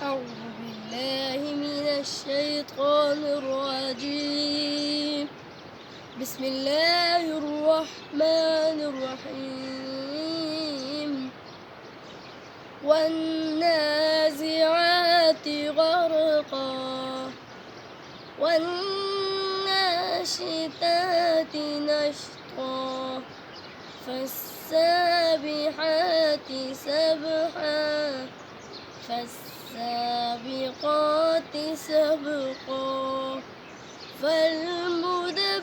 أعوذ بالله من الشيطان الرجيم. بسم الله الرحمن الرحيم. والنازعات غرقا والناشطات نشطا فالسابحات سبحا فالسابقات سبقا فالمدبرات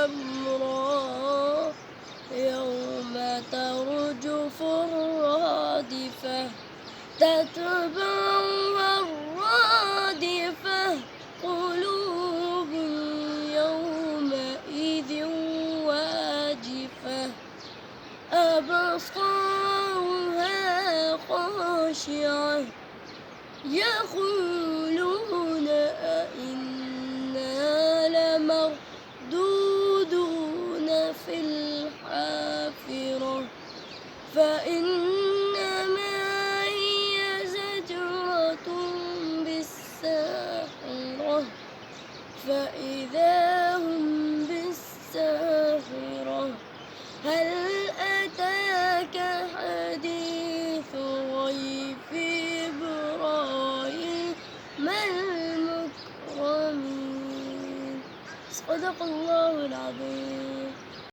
أمرا يوم ترجف الرادفة تتبعها الرادفة قلوب يومئذ واجفة أبصارها خاشعة يقولون أئنا لمردودون في الحافرة فإنما هي زجرة بالساحرة فإذا هم بالساهرة هل أتاك حديث ضيف إبراهيم المكرمين. صدق الله العظيم.